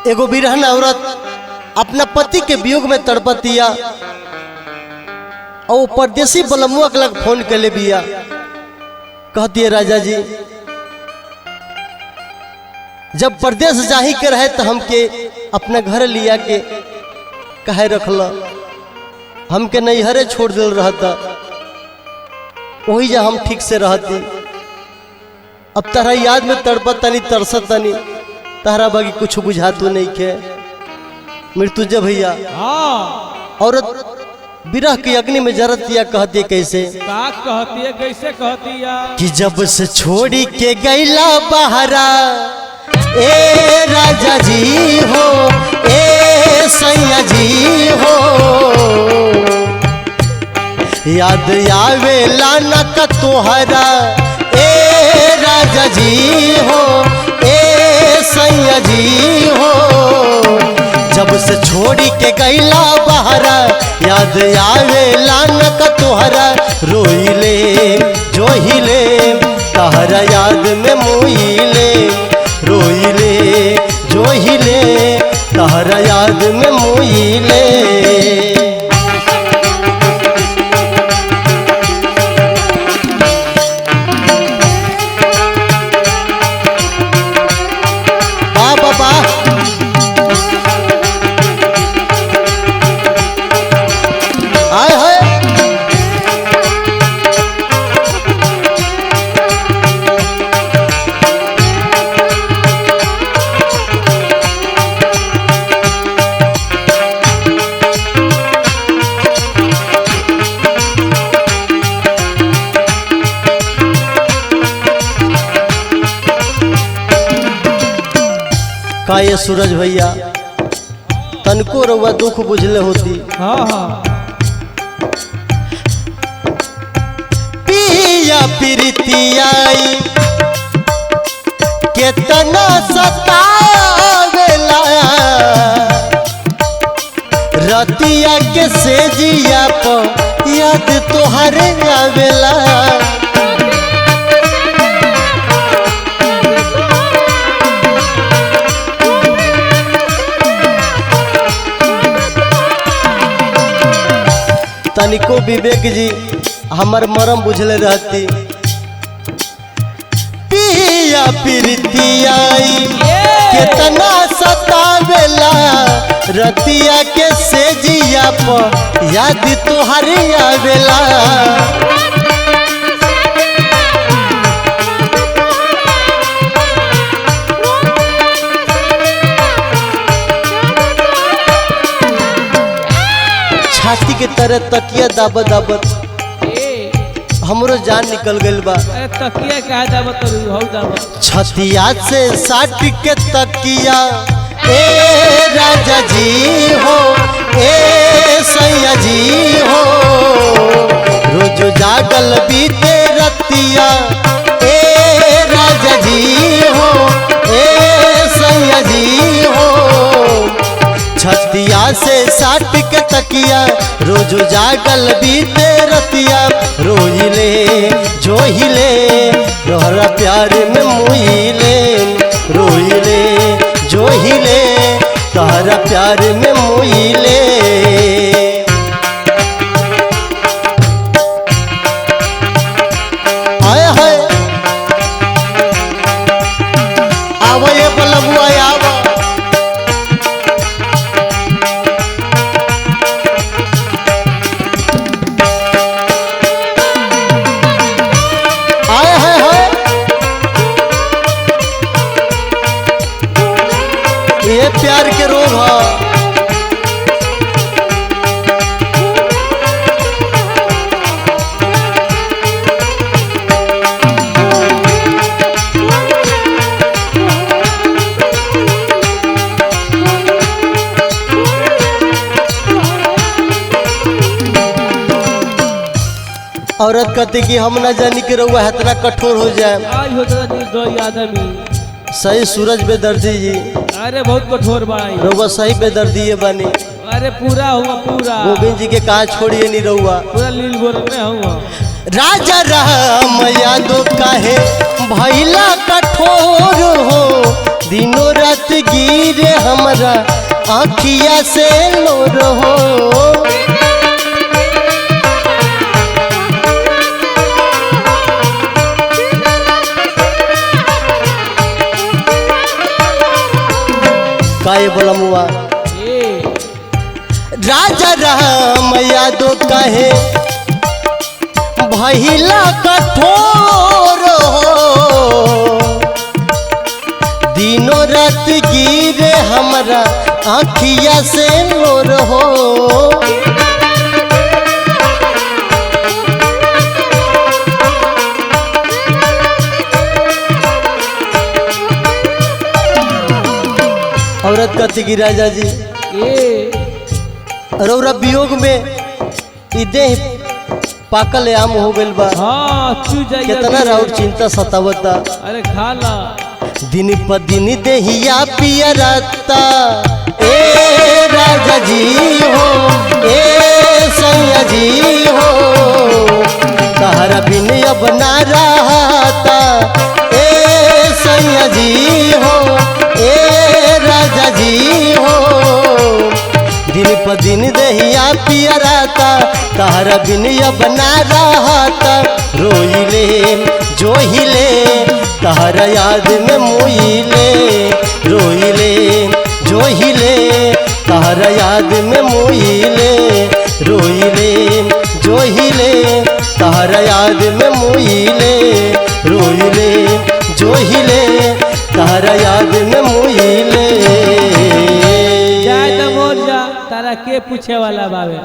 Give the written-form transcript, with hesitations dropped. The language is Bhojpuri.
एगो बिरहन औरत अपना पति के वियोग में तड़पतिया और परदेसी बलमुआ के लग फोन कर ले बिया। कहती है राजा जी जब परदेश जाही के रहे तो हमके अपना घर लिया के कहे रखल, हमके नैहरे छोड़ दिल रहता, वही जा हम ठीक से रहती। अब तहरा याद में तड़पत तनी तरसत तनी, तहरा बाकी कुछ बुझातू नहीं के मृत्युंजय भैया। औरत विरह की अग्नि में जरतिया कहती कैसे कहती है, कैसे कहती है कि जब से छोड़ी के गैला बहरा ए राजा जी हो, ए सैया जी हो, याद आवेला न का तोहरा ए राजा जी हो, ए सैया जी हो। जब से छोड़ी के गैला बहरा याद आवेला न का तोहरा, रोइले जोहिले तहरा याद में मोइले, रोइले जोहिले तहरा याद में मोइले। बाबा आए हाय का ये सूरज भैया तनको रउआ दुख बुझले होती। पिया प्रीतियाई केतना सतावेला, रतिया के सेजिया पर याद तोहरे आवेला। तनिको विवेक जी हमार मरम बुझले रहती। पिया प्रीतियाई केतना सतावेला, रतिया के सेजिया पर याद तोहरे आवेला। छाती के तरह तकिया दाबत दाबत हमरो जान निकल गइल बा। तकिया का दाबत हो दाबत छतिया से साट के तकिया ए राजा जी हो, ए सैया जी हो, रोज जागल बीते रतिया ए राजा जी हो, ए सैया जी हो। छतिया से साट के तकिया रोज जागल बीते रतिया, रोइले जोहिले तोहरा प्यार में मोइले, रोइले जोहिले तोहरा प्यार में मोइले। आए हाय आवा ये बलबुआ आवा। ये प्यार के रोग है। औरत कहती कि हम ना जानी कि रउआ इतना कठोर हो जाए। आज होता दो आदमी सही सूरज बेदर्दी जी, अरे बहुत कठोर बाई रउआ सही बेदर्दी है बानी। अरे पूरा हुआ पूरा गोविंद जी के कहा छोड़िए नहीं रउआ, पूरा लील बोर में हुआ। राजा राम यादव काहे भैला कठोर हो, दिनों रात गिरे हमरा आँखिया से लोर हो। काहे बोला मुआ राजा राम यादव कहे भइला कठोर हो। दिनों रात गिरे हमरा आँखिया से लोर हो। औरत कहती कि राजा जी रौरा वियोग में ई देह पाकल आम हो गइल बा। हाँ चू जाइए कितना राउर चिंता सतावता। अरे खा ला दिन प दिन देहिया पियरता ए राजा जी हो ए सैया जी हो। तहरा बिन अब ना रहता ए सैया जी हो ए राजा जी हो। दिन प दिन देहिया पियराता तहरा बिन अब ना रहता। रोइले जोहिले तहरा याद में मोइले। रोइले जोहिले तहरा याद में मोइले। रोइले जोहिले तहरा याद में मोइले। रोइले जोहिले तहरा याद में मोइले। जाए तो मोर जा तारा के पूछे वाला बावे।